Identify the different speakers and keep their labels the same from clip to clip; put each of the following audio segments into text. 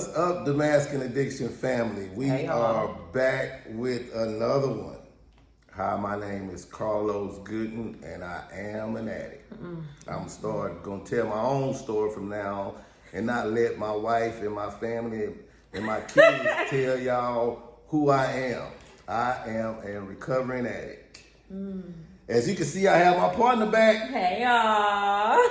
Speaker 1: What's up, DeMasking Addiction family? We are back with another one. Hi, my name is Carlos Gooden, and I am an addict. I'm gonna tell my own story from now on and not let my wife and my family and my kids tell y'all who I am. I am a recovering addict. As you can see, I have my partner back.
Speaker 2: Hey, y'all.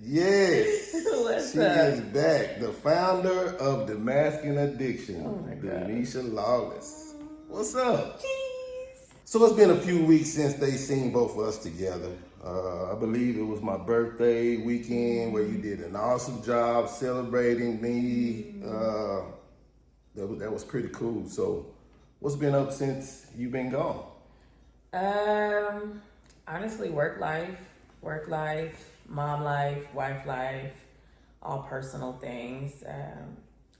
Speaker 1: Yes,
Speaker 2: What's
Speaker 1: she
Speaker 2: up?
Speaker 1: is back. The founder of DeMasking Addiction,
Speaker 2: Oh my God.
Speaker 1: Denisha Lawless. What's up?
Speaker 2: Jeez.
Speaker 1: So it's been a few weeks since they seen both of us together. I believe it was my birthday weekend where you did an awesome job celebrating me. That was pretty cool. So what's been up since you've been gone?
Speaker 2: Honestly, work life, mom life, wife life, all personal things.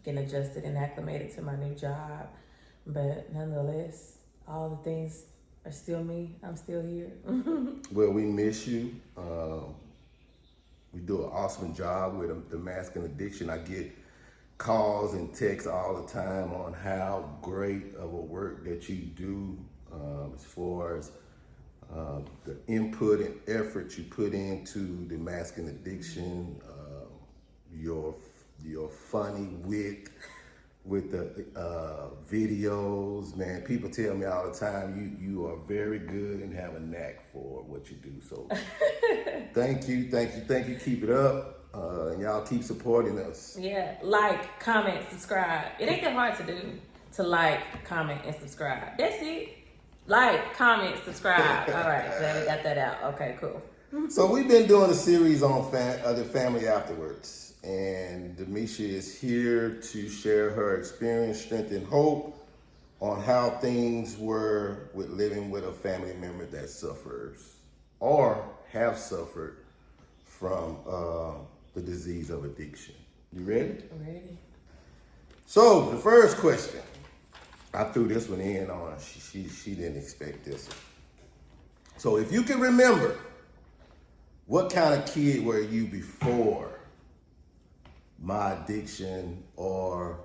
Speaker 2: Getting adjusted and acclimated to my new job. But nonetheless, all the things are still me. I'm still here.
Speaker 1: Well, we miss you. We do an awesome job with the DeMasking Addiction. I get calls and texts all the time on how great of a work that you do as far as the input and effort you put into DeMasking Addiction, your funny wit with the videos, man. People tell me all the time you are very good and have a knack for what you do. So thank you. Keep it up, and y'all keep supporting us.
Speaker 2: Yeah, like, comment, subscribe. It ain't that hard to do. To like, comment, and subscribe. That's it. Like, comment, subscribe. All right, glad we got that out. Okay, cool.
Speaker 1: So we've been doing a series on the family afterwards, and Demisha is here to share her experience, strength, and hope on how things were with living with a family member that suffers or have suffered from the disease of addiction. You ready?
Speaker 2: Ready.
Speaker 1: So the first question, I threw this one in on her. She didn't expect this one. So if you can remember, what kind of kid were you before my addiction, or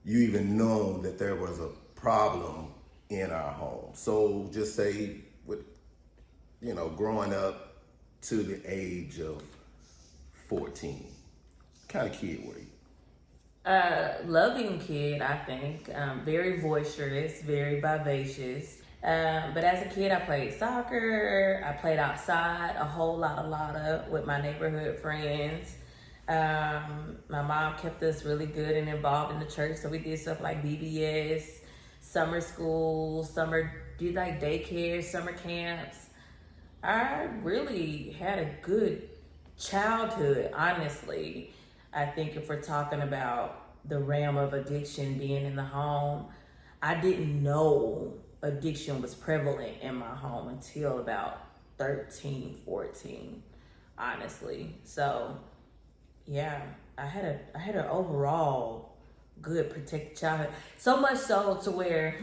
Speaker 1: you even known that there was a problem in our home? So just say with, growing up to the age of 14, what kind of kid were you?
Speaker 2: Loving kid, I think. Very boisterous, very vivacious. But as a kid, I played soccer. I played outside a lot of with my neighborhood friends. My mom kept us really good and involved in the church, so we did stuff like BBS, summer school, daycare, summer camps. I really had a good childhood, honestly. I think if we're talking about the realm of addiction being in the home, I didn't know addiction was prevalent in my home until about 13, 14, honestly. So, yeah, I had an overall good protected childhood. So much so to where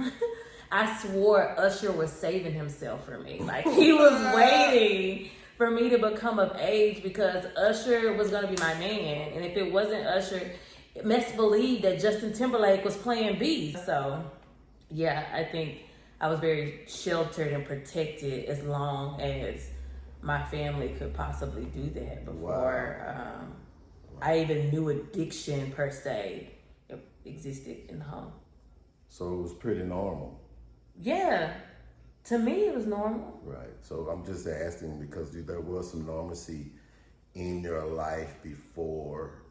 Speaker 2: I swore Usher was saving himself for me. Like, he was waiting for me to become of age because Usher was going to be my man. And if it wasn't Usher, best believe that Justin Timberlake was playing B. So, yeah, I think I was very sheltered and protected as long as my family could possibly do that before I even knew addiction per se existed in the home.
Speaker 1: So it was pretty normal.
Speaker 2: Yeah. To me, it was normal.
Speaker 1: Right. So I'm just asking because there was some normalcy in your life before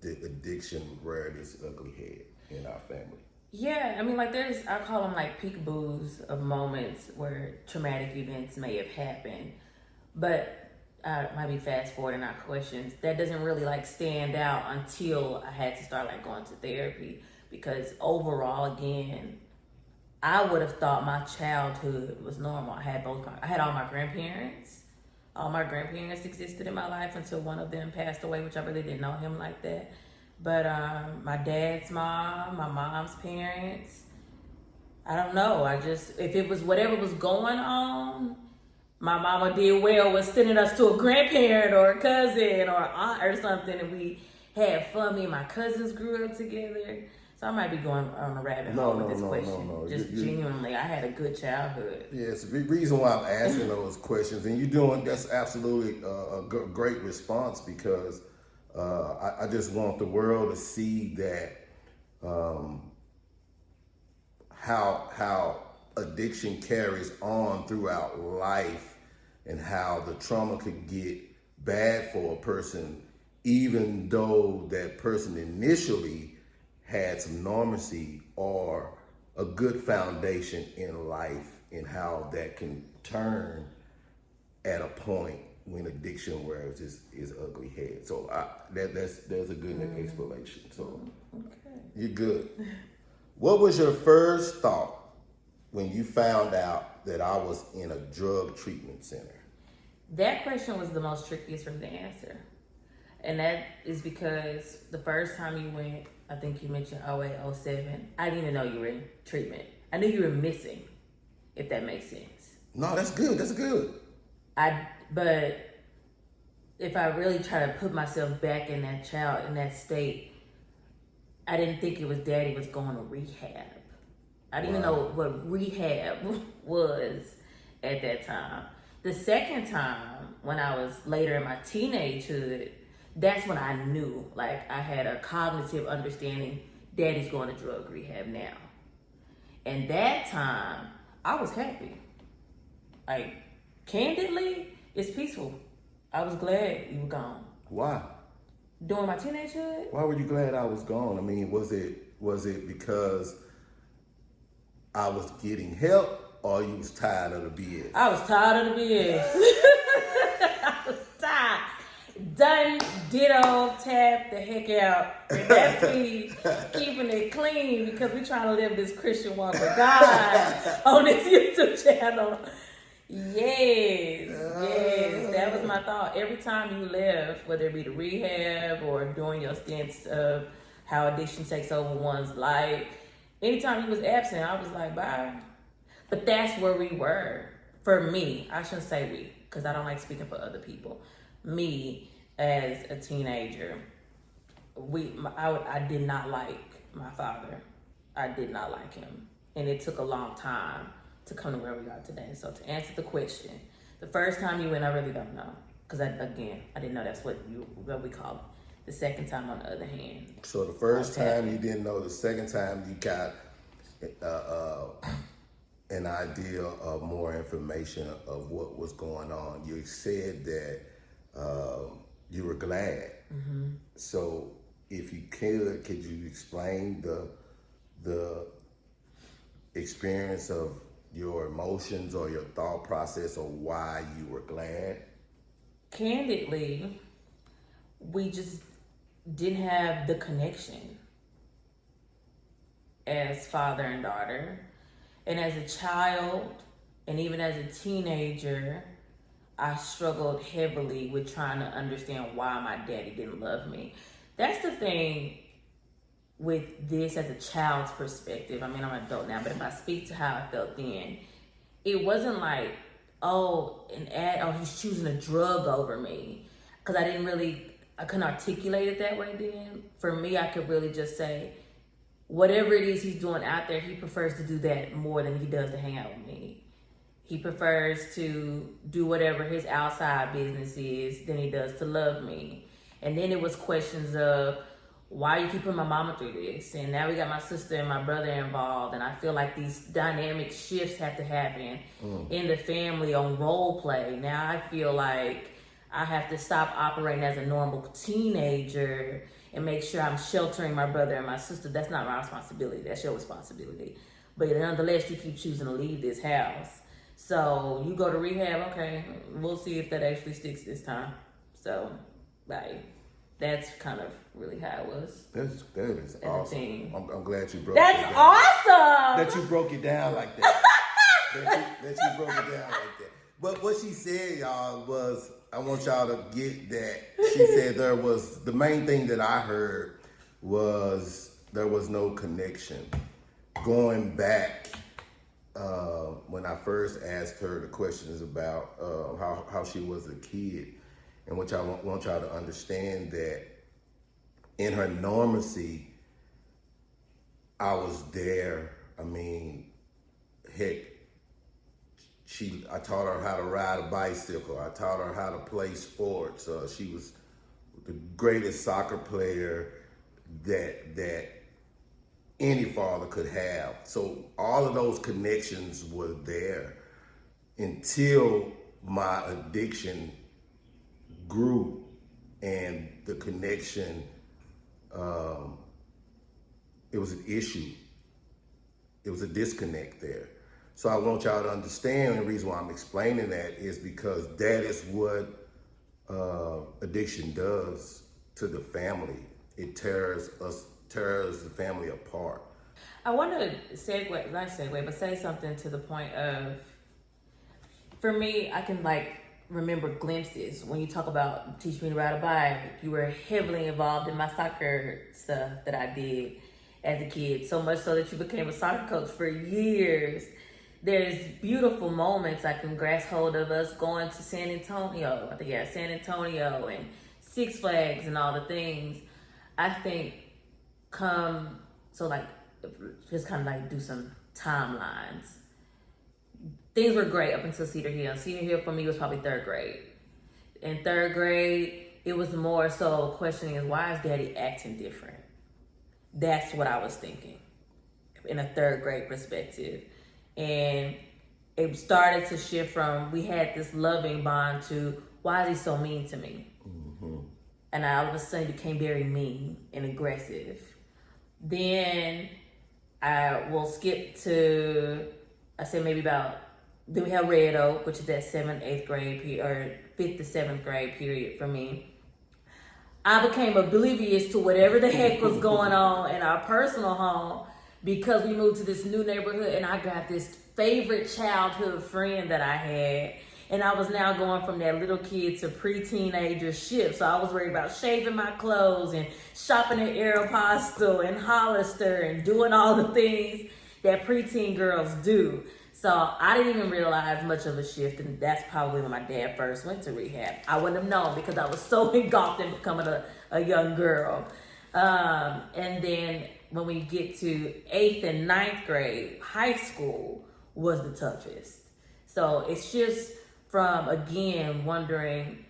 Speaker 1: the addiction reared its ugly head in our family.
Speaker 2: Yeah, I mean, like I call them like peekaboos of moments where traumatic events may have happened. But I might be fast forwarding our questions. That doesn't really like stand out until I had to start like going to therapy, because overall, again, I would have thought my childhood was normal. I had all my grandparents. All my grandparents existed in my life until one of them passed away, which I really didn't know him like that. But my dad's mom, my mom's parents, I don't know. If it was whatever was going on, my mama did well with sending us to a grandparent or a cousin or aunt or something, and we had fun. Me and my cousins grew up together. So I might be going on a rabbit hole with this question.
Speaker 1: No.
Speaker 2: Just genuinely, I had a good childhood.
Speaker 1: Yes, the reason why I'm asking those questions, and you're doing, that's absolutely a great response, because I just want the world to see that how addiction carries on throughout life, and how the trauma could get bad for a person, even though that person initially had some normalcy or a good foundation in life, and how that can turn at a point when addiction wears its ugly head. So there's a good explanation. So
Speaker 2: Okay.
Speaker 1: you're good. What was your first thought when you found out that I was in a drug treatment center?
Speaker 2: That question was the most trickiest for me to answer. And that is because the first time you went, I think you mentioned 08, 07, I didn't even know you were in treatment. I knew you were missing, if that makes sense.
Speaker 1: No, that's good. That's good.
Speaker 2: But if I really try to put myself back in that child, in that state, I didn't think it was daddy was going to rehab. I didn't even know what rehab was at that time. The second time, when I was later in my teenagehood, that's when I knew, like, I had a cognitive understanding, daddy's going to drug rehab now. And that time, I was happy. Like, candidly, it's peaceful. I was glad you were gone.
Speaker 1: Why?
Speaker 2: During my teenagehood?
Speaker 1: Why were you glad I was gone? I mean, was it because I was getting help, or you was tired of the BS?
Speaker 2: I was tired of the BS. I was tired. Done, ditto, tap the heck out. And that's me keeping it clean, because we're trying to live this Christian walk with God on this YouTube channel. Yes, that was my thought. Every time you left, whether it be the rehab or during your stints of how addiction takes over one's life, anytime you was absent, I was like, bye. But that's where we were. For me, I shouldn't say we, because I don't like speaking for other people. Me, as a teenager, I did not like my father. I did not like him. And it took a long time to come to where we are today. So to answer the question, the first time you went, I really don't know. Because I didn't know that's what we call it. The second time, on the other hand.
Speaker 1: So the first time you didn't know, the second time you got an idea of more information of what was going on. You said that you were glad. Mm-hmm. So if you could you explain the experience of your emotions or your thought process, or why you were glad?
Speaker 2: Candidly, we just didn't have the connection as father and daughter. And as a child, and even as a teenager, I struggled heavily with trying to understand why my daddy didn't love me. That's the thing with this as a child's perspective. I mean, I'm an adult now, but if I speak to how I felt then, it wasn't like, he's choosing a drug over me. Because I couldn't articulate it that way then. For me, I could really just say, whatever it is he's doing out there, he prefers to do that more than he does to hang out with me. He prefers to do whatever his outside business is than he does to love me. And then it was questions of, why you keep putting my mama through this? And now we got my sister and my brother involved, and I feel like these dynamic shifts have to happen in the family on role play. Now I feel like I have to stop operating as a normal teenager and make sure I'm sheltering my brother and my sister. That's not my responsibility. That's your responsibility. But nonetheless, you keep choosing to leave this house. So you go to rehab, okay, we'll see if that actually sticks this time. So, bye. That's kind of really how it was.
Speaker 1: That is awesome. I'm glad you broke it
Speaker 2: That's
Speaker 1: down.
Speaker 2: awesome!
Speaker 1: That you broke it down like that. that you broke it down like that. But what she said, y'all, was, I want y'all to get that. She said the main thing that I heard was there was no connection. Going back, when I first asked her the questions about how she was a kid, and which I want y'all to understand that in her normancy, I was there. I mean, heck, I taught her how to ride a bicycle. I taught her how to play sports. She was the greatest soccer player that any father could have. So all of those connections were there until my addiction grew and the connection, it was an issue. It was a disconnect there. So I want y'all to understand, and the reason why I'm explaining that is because that is what addiction does to the family. It tears the family apart.
Speaker 2: I want to say something to the point of, for me, I can remember glimpses when you talk about teaching me to ride a bike. You were heavily involved in my soccer stuff that I did as a kid, so much so that you became a soccer coach for years. There's beautiful moments I can grasp hold of us going to San Antonio. San Antonio and Six Flags and all the things. I think just kind of do some timelines. Things were great up until Cedar Hill. Cedar Hill for me was probably third grade. In third grade, it was more so questioning is, why is daddy acting different? That's what I was thinking in a third grade perspective. And it started to shift from, we had this loving bond to, why is he so mean to me? Mm-hmm. And I all of a sudden became very mean and aggressive. Then I will skip to, then we have Red Oak, which is that 7th, 8th grade period, or 5th to 7th grade period for me. I became oblivious to whatever the heck was going on in our personal home because we moved to this new neighborhood and I got this favorite childhood friend that I had. And I was now going from that little kid to pre-teenager shift. So I was worried about shaving my clothes and shopping at Aeropostale and Hollister and doing all the things that preteen girls do. So I didn't even realize much of a shift, and that's probably when my dad first went to rehab. I wouldn't have known because I was so engulfed in becoming a young girl. And then when we get to 8th and 9th grade, high school was the toughest. So it's just from, again, wondering,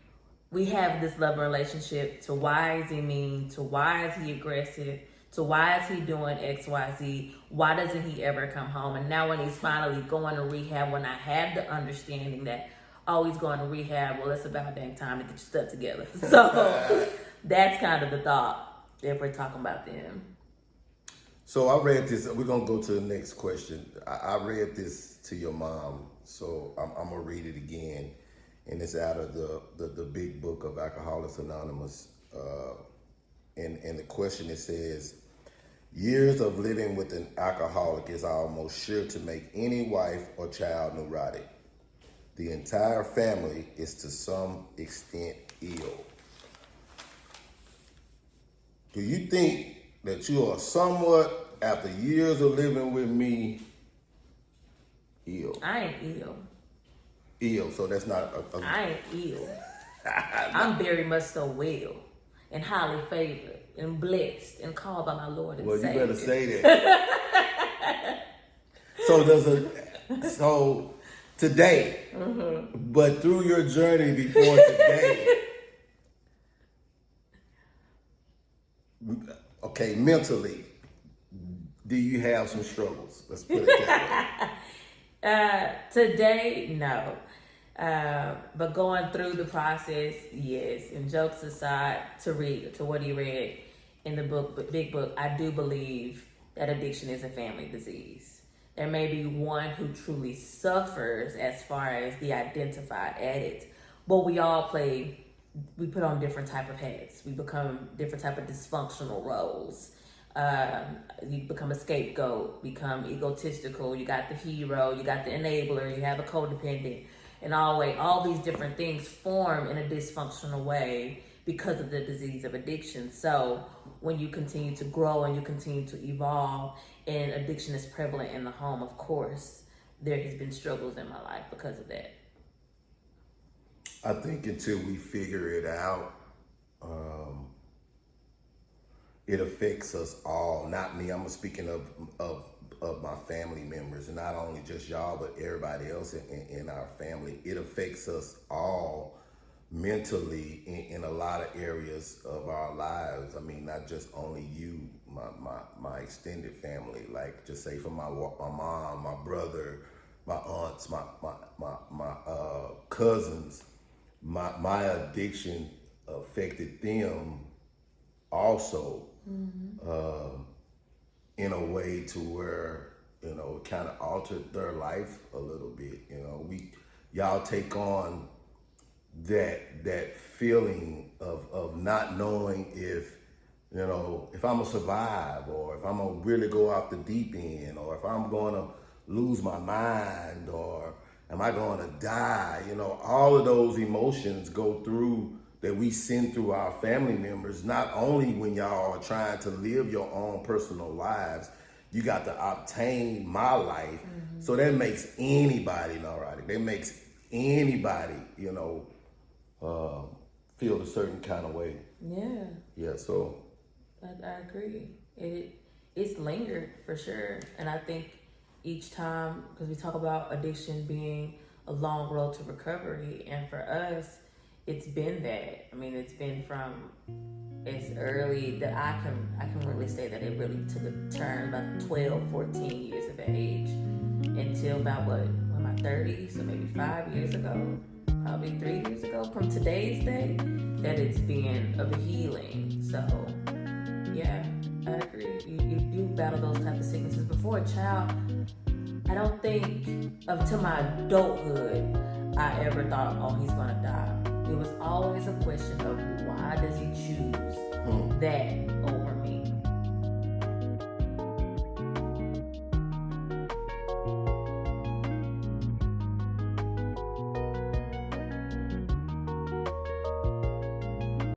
Speaker 2: we have this loving relationship to why is he mean, to why is he aggressive, to why is he doing X, Y, Z? Why doesn't he ever come home? And now when he's finally going to rehab, when I have the understanding that, oh, he's going to rehab, well, it's about dang time to get your stuff together. So that's kind of the thought if we're talking about them.
Speaker 1: So I read this, we're going to go to the next question. I read this to your mom, so I'm going to read it again. And it's out of the big book of Alcoholics Anonymous. And the question, it says, years of living with an alcoholic is almost sure to make any wife or child neurotic. The entire family is to some extent ill. Do you think that you are somewhat, after years of living with me, ill?
Speaker 2: I ain't ill.
Speaker 1: Ill, so that's not
Speaker 2: I ain't ill. I'm very much so well and highly favored and blessed and called by my Lord and Savior.
Speaker 1: Well, you better say that. So today, mm-hmm. But through your journey before today, okay, mentally, do you have some struggles? Let's put it that
Speaker 2: way. Today, no. But going through the process, yes. And jokes aside, to what he read in the book, big book, I do believe that addiction is a family disease. There may be one who truly suffers as far as the identified addict, but we all we put on different type of hats. We become different type of dysfunctional roles. You become a scapegoat, become egotistical. You got the hero, you got the enabler, you have a codependent. And all these different things form in a dysfunctional way because of the disease of addiction. So when you continue to grow and you continue to evolve and addiction is prevalent in the home, of course, there has been struggles in my life because of that.
Speaker 1: I think until we figure it out, it affects us all. Not me. I'm speaking of my family members, and not only just y'all, but everybody else in our family. It affects us all mentally in a lot of areas of our lives. I mean, not just only you, my extended family. Like, just say for my mom, my brother, my aunts, my cousins. My addiction affected them also, in a way to where, you know, it kind of altered their life a little bit. You know, y'all take on that feeling of not knowing if, you know, if I'm gonna survive, or if I'm gonna really go off the deep end, or if I'm gonna lose my mind, or am I gonna die? You know, all of those emotions go through, that we send through our family members, not only when y'all are trying to live your own personal lives. You got to obtain my life. So that makes anybody neurotic. That makes anybody, you know, feel a certain kind of way.
Speaker 2: Yeah.
Speaker 1: Yeah, so.
Speaker 2: I agree. It's lingered for sure. And I think each time, because we talk about addiction being a long road to recovery, and for us, it's been that. I mean, it's been from as early that I can really say that it really took a turn about 12, 14 years of age until about my 30s, so maybe 5 years ago, probably 3 years ago from today's day, that it's been of a healing. So yeah, I agree. You do battle those type of sicknesses. Before a child, I don't think up to my adulthood I ever thought, oh, he's gonna die. It was always a question of, why does he choose that over me?